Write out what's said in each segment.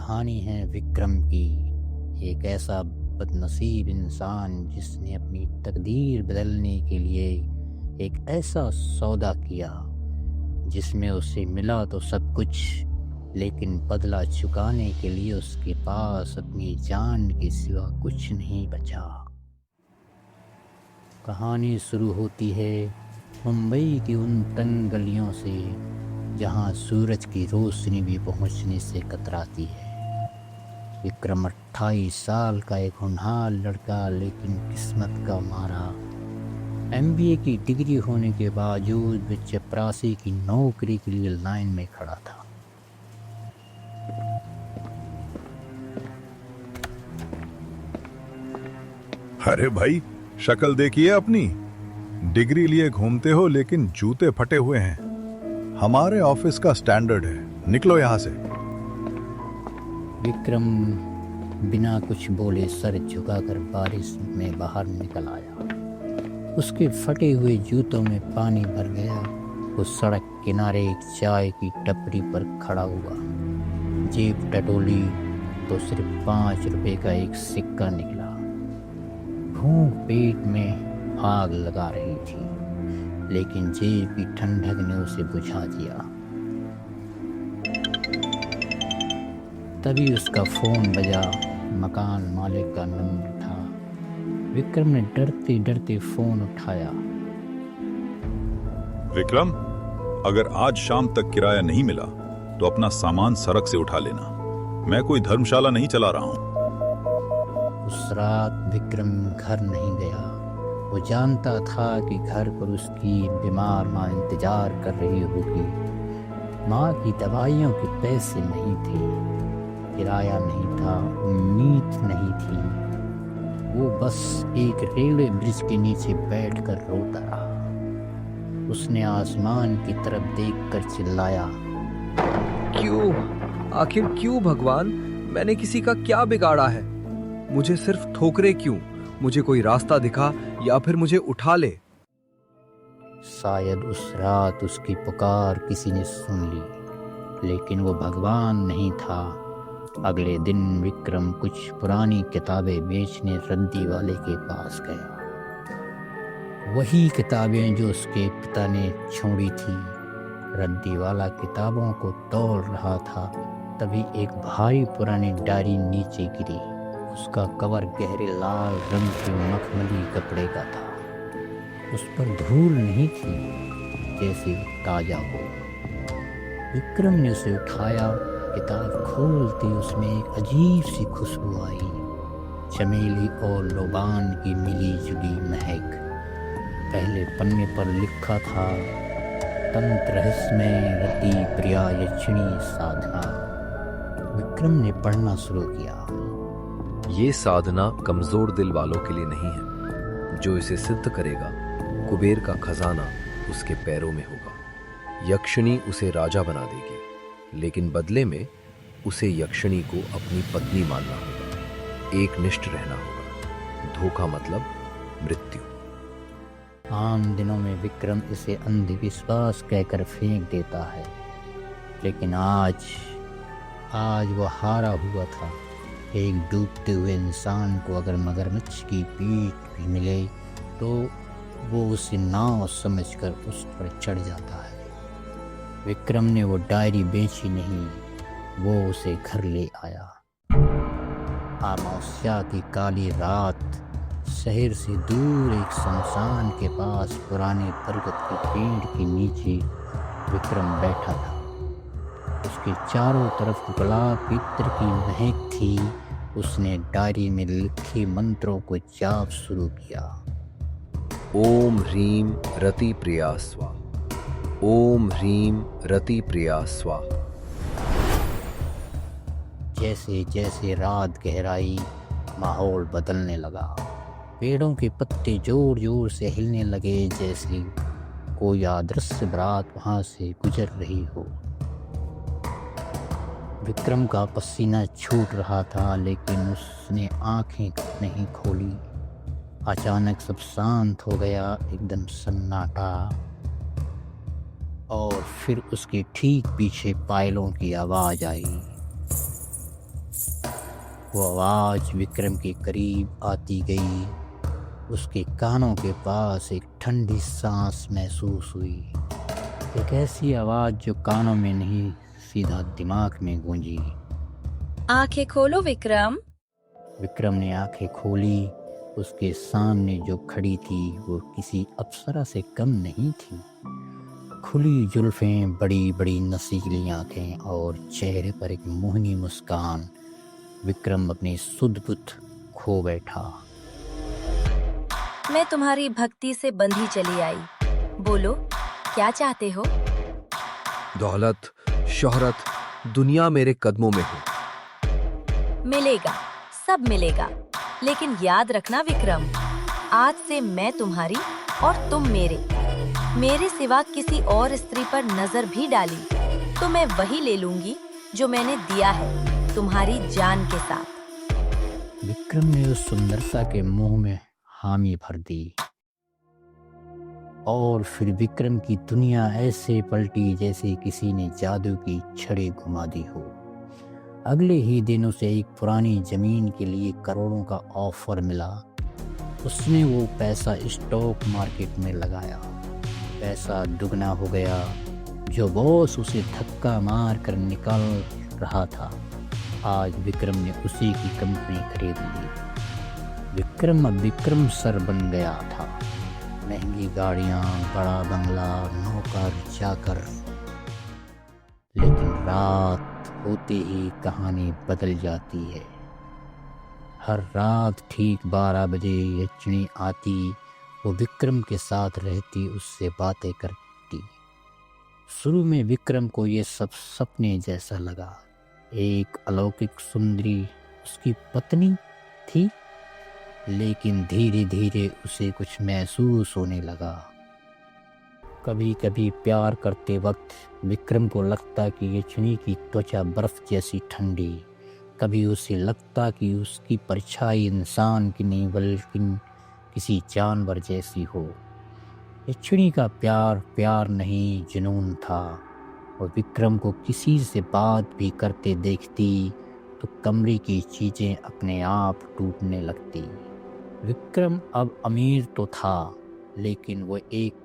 कहानी है विक्रम की। एक ऐसा बदनसीब इंसान जिसने अपनी तकदीर बदलने के लिए एक ऐसा सौदा किया जिसमें उसे मिला तो सब कुछ, लेकिन बदला चुकाने के लिए उसके पास अपनी जान के सिवा कुछ नहीं बचा। कहानी शुरू होती है मुंबई की उन तंग गलियों से जहां सूरज की रोशनी भी पहुंचने से कतराती है। विक्रम 28 साल का एक होनहार लड़का, लेकिन किस्मत का मारा MBA की डिग्री होने के बावजूद भी चपरासी की नौकरी के लिए लाइन में खड़ा था। अरे भाई, शक्ल देखिए अपनी। डिग्री लिए घूमते हो लेकिन जूते फटे हुए हैं। हमारे ऑफिस का स्टैंडर्ड है, निकलो यहां से। विक्रम बिना कुछ बोले सर झुकाकर बारिश में बाहर निकल आया। उसके फटे हुए जूतों में पानी भर गया। वो सड़क किनारे एक चाय की टपरी पर खड़ा हुआ। जेब टटोली तो सिर्फ 5 रुपए का एक सिक्का निकला। भूख पेट में आग लगा रही थी, लेकिन जेब की ठंडक ने उसे बुझा दिया। तभी उसका फोन बजा। मकान मालिक का नंबर था। विक्रम ने डरते डरते फोन उठाया। विक्रम, अगर आज शाम तक किराया नहीं मिला तो अपना सामान सड़क से उठा लेना। मैं कोई धर्मशाला नहीं चला रहा हूं। उस रात विक्रम घर नहीं गया। वो जानता था कि घर पर उसकी बीमार माँ इंतजार कर रही होगी। माँ की दवाइयों के पैसे नहीं थे, किराया नहीं था, उम्मीद नहीं थी। वो बस एक रेलवे ब्रिज के नीचे बैठकर रोता रहा। उसने आसमान की तरफ देखकर चिल्लाया, क्यों? आखिर क्यों भगवान? मैंने किसी का क्या बिगाड़ा है? मुझे सिर्फ ठोकरे क्यों? मुझे कोई रास्ता दिखा या फिर मुझे उठा ले। शायद उस रात उसकी पुकार किसी ने सुन ली, लेकिन वो भगवान नहीं था। अगले दिन विक्रम कुछ पुरानी किताबें बेचने रद्दी वाले के पास गया। वही किताबें जो उसके पिता ने छोड़ी थी। रद्दी वाला किताबों को तोड़ रहा था, तभी एक भारी पुरानी डायरी नीचे गिरी। उसका कवर गहरे लाल रंग के मखमली कपड़े का था। उस पर धूल नहीं थी, जैसे ताजा हो। विक्रम ने उसे उठाया। किताब खोलते उसमें एक अजीब सी खुशबू आई, चमेली और लोबान की मिली जुली महक। पहले पन्ने पर लिखा था, तंत्र रहस्यमय रति प्रिया यक्षिणी साधना। विक्रम ने पढ़ना शुरू किया। ये साधना कमजोर दिल वालों के लिए नहीं है। जो इसे सिद्ध करेगा, कुबेर का खजाना उसके पैरों में होगा। यक्षिणी उसे राजा बना देगी, लेकिन बदले में उसे यक्षिणी को अपनी पत्नी मानना होगा। एक निष्ठ रहना होगा। धोखा मतलब मृत्यु। आम दिनों में विक्रम इसे अंधविश्वास कहकर फेंक देता है, लेकिन आज वो हारा हुआ था। एक डूबते हुए इंसान को अगर मगरमच्छ की पीठ भी मिले तो वो उसे नाव समझकर उस पर चढ़ जाता है। विक्रम ने वो डायरी बेची नहीं, वो उसे घर ले आया। अमावस्या की काली रात, शहर से दूर एक शमशान के पास पुराने बरगद के पेड़ के नीचे विक्रम बैठा था। उसके चारों तरफ गुलाब की इत्र की महक थी। उसने डायरी में लिखे मंत्रों को जाप शुरू किया। ओम ह्रीम रति प्रिया स्वा। ओम ह्रीम रति प्रिया स्वा। जैसे जैसे रात गहराई, माहौल बदलने लगा। पेड़ों के पत्ते जोर जोर से हिलने लगे, जैसे कोई अदृश्य बारात वहां से गुजर रही हो। विक्रम का पसीना छूट रहा था, लेकिन उसने आंखें नहीं खोली। अचानक सब शांत हो गया, एकदम सन्नाटा। और फिर उसके ठीक पीछे पायलों की आवाज आई। वो आवाज विक्रम के करीब आती गई। उसके कानों के पास एक ठंडी सांस महसूस हुई, एक ऐसी आवाज जो कानों में नहीं सीधा दिमाग में गूंजी। आंखें खोलो विक्रम। विक्रम ने आंखें खोली। उसके सामने जो खड़ी थी वो किसी अप्सरा से कम नहीं थी। खुली जुल्फें, बड़ी बड़ी नसीली आंखें और चेहरे पर एक मोहनी मुस्कान। विक्रम अपनी सुध-बुध खो बैठा। मैं तुम्हारी भक्ति से बंधी चली आई। बोलो, क्या चाहते हो? दौलत, शोहरत, दुनिया मेरे कदमों में हो। मिलेगा, सब मिलेगा। लेकिन याद रखना विक्रम, आज से मैं तुम्हारी और तुम मेरे सिवा किसी और स्त्री पर नजर भी डाली तो मैं वही ले लूंगी जो मैंने दिया है, तुम्हारी जान के साथ। विक्रम ने उस सुंदरता के मुंह में हामी भर दी और फिर विक्रम की दुनिया ऐसे पलटी जैसे किसी ने जादू की छड़ी घुमा दी हो। अगले ही दिन उसे एक पुरानी जमीन के लिए करोड़ों का ऑफर मिला। उसने वो पैसा स्टॉक मार्केट में लगाया। पैसा दुगना हो गया। जो बॉस उसे धक्का मार कर निकाल रहा था, आज विक्रम ने उसी की कंपनी खरीद ली। विक्रम अब विक्रम सर बन गया था। महंगी गाड़ियां, बड़ा बंगला, नौकर चाकर। लेकिन रात होते ही कहानी बदल जाती है। हर रात ठीक 12 बजे यक्षिणी आती। वो विक्रम के साथ रहती, उससे बातें करती। शुरू में विक्रम को ये सब सपने जैसा लगा। एक अलौकिक सुंदरी उसकी पत्नी थी, लेकिन धीरे धीरे उसे कुछ महसूस होने लगा। कभी कभी प्यार करते वक्त विक्रम को लगता कि यक्षिणी की त्वचा बर्फ जैसी ठंडी। कभी उसे लगता कि उसकी परछाई इंसान की नहीं बल्कि किसी जानवर जैसी हो। यक्षिणी का प्यार प्यार नहीं, जुनून था। और विक्रम को किसी से बात भी करते देखती तो कमरे की चीजें अपने आप टूटने लगती। विक्रम अब अमीर तो था, लेकिन वो एक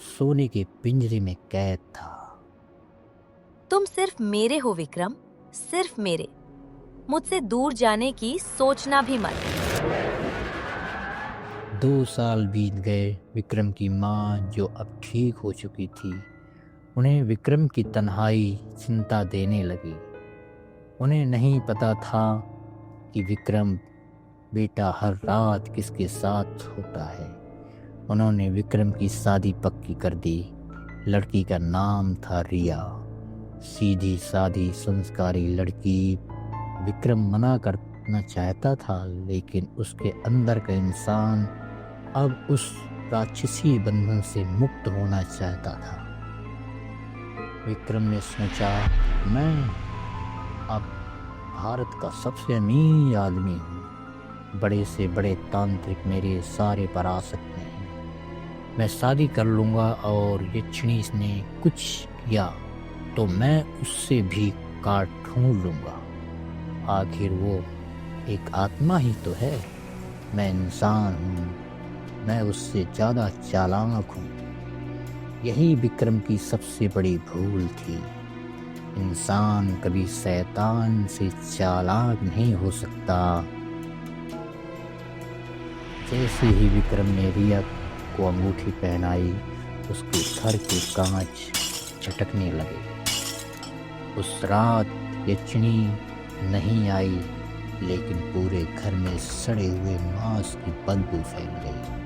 सोने के पिंजरे में कैद था। तुम सिर्फ मेरे हो विक्रम, सिर्फ मेरे। मुझसे दूर जाने की सोचना भी मत। 2 साल बीत गए। विक्रम की माँ, जो अब ठीक हो चुकी थी, उन्हें विक्रम की तन्हाई चिंता देने लगी। उन्हें नहीं पता था कि विक्रम बेटा हर रात किसके साथ होता है। उन्होंने विक्रम की शादी पक्की कर दी। लड़की का नाम था रिया। सीधी सादी संस्कारी लड़की। विक्रम मना करना चाहता था, लेकिन उसके अंदर का इंसान अब उस राक्षसी बंधन से मुक्त होना चाहता था। विक्रम ने सोचा, मैं अब भारत का सबसे अमीर आदमी हूँ। बड़े से बड़े तांत्रिक मेरे सारे पर आ सकते हैं। मैं शादी कर लूँगा और यक्षिणी ने कुछ किया तो मैं उससे भी काट ढूंढ लूँगा। आखिर वो एक आत्मा ही तो है। मैं इंसान हूँ, मैं उससे ज़्यादा चालाक हूँ। यही विक्रम की सबसे बड़ी भूल थी। इंसान कभी शैतान से चालाक नहीं हो सकता। जैसे ही विक्रम ने रिया को अंगूठी पहनाई, उसके घर के कांच झटकने लगे। उस रात यक्षिणी नहीं आई, लेकिन पूरे घर में सड़े हुए मांस की बदबू फैल गई।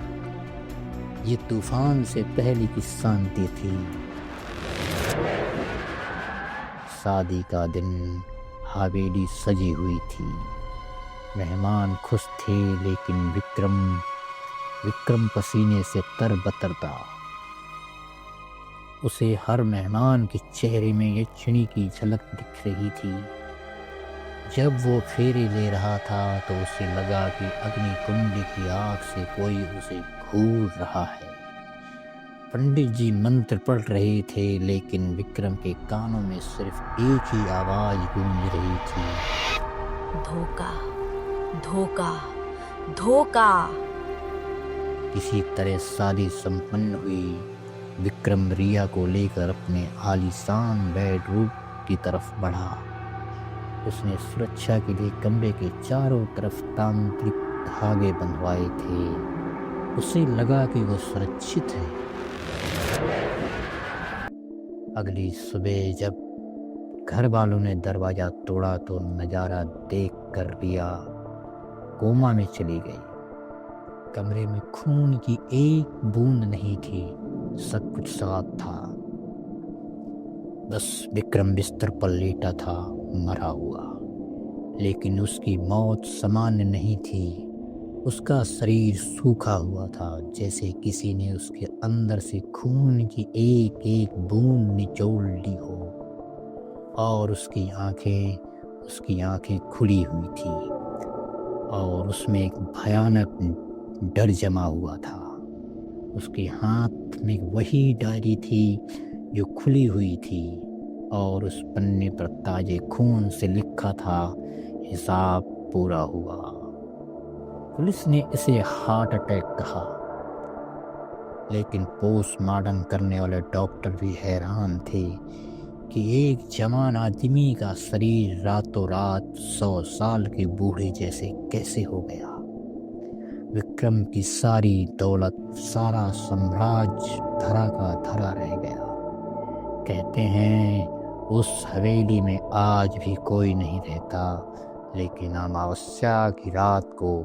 ये तूफान से पहले की शांति थी। शादी का दिन, हवेली सजी हुई थी। मेहमान खुश थे, लेकिन विक्रम पसीने से तरबतर था। उसे हर मेहमान के चेहरे में यक्षिणी की झलक दिख रही थी। जब वो फेरे ले रहा था तो उसे लगा कि अग्नि कुंड की आग से कोई उसे घूर रहा है। पंडित जी मंत्र पढ़ रहे थे, लेकिन विक्रम के कानों में सिर्फ एक ही आवाज गूंज रही थी, धोखा। धोखा, धोखा। किसी तरह शादी संपन्न हुई। विक्रम रिया को लेकर अपने आलीशान बेडरूम की तरफ बढ़ा। उसने सुरक्षा के लिए कमरे के चारों तरफ तांत्रिक धागे बंधवाए थे। उसे लगा कि वो सुरक्षित है। अगली सुबह जब घर वालों ने दरवाजा तोड़ा तो नजारा देखकर रिया कोमा में चली गई। कमरे में खून की एक बूंद नहीं थी, सब कुछ साफ था। बस विक्रम बिस्तर पर लेटा था, मरा हुआ। लेकिन उसकी मौत सामान्य नहीं थी। उसका शरीर सूखा हुआ था, जैसे किसी ने उसके अंदर से खून की एक एक बूंद निचोड़ ली हो। और उसकी आंखें खुली हुई थी और उसमें एक भयानक डर जमा हुआ था। उसके हाथ में वही डायरी थी जो खुली हुई थी और उस पन्ने पर ताजे खून से लिखा था, हिसाब पूरा हुआ। पुलिस ने इसे हार्ट अटैक कहा, लेकिन पोस्टमार्टम करने वाले डॉक्टर भी हैरान थे कि एक जवान आदमी का शरीर रातों रात 100 साल के बूढ़े जैसे कैसे हो गया। विक्रम की सारी दौलत, सारा साम्राज्य धरा का धरा रह गया। कहते हैं उस हवेली में आज भी कोई नहीं रहता, लेकिन अमावस्या की रात को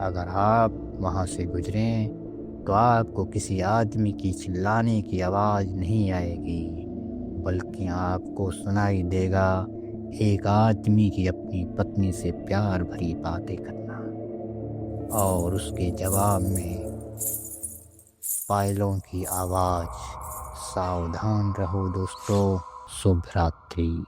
अगर आप वहाँ से गुजरें तो आपको किसी आदमी की चिल्लाने की आवाज़ नहीं आएगी, बल्कि आपको सुनाई देगा एक आदमी की अपनी पत्नी से प्यार भरी बातें करना और उसके जवाब में पायलों की आवाज़। सावधान रहो दोस्तों। शुभ रात्रि।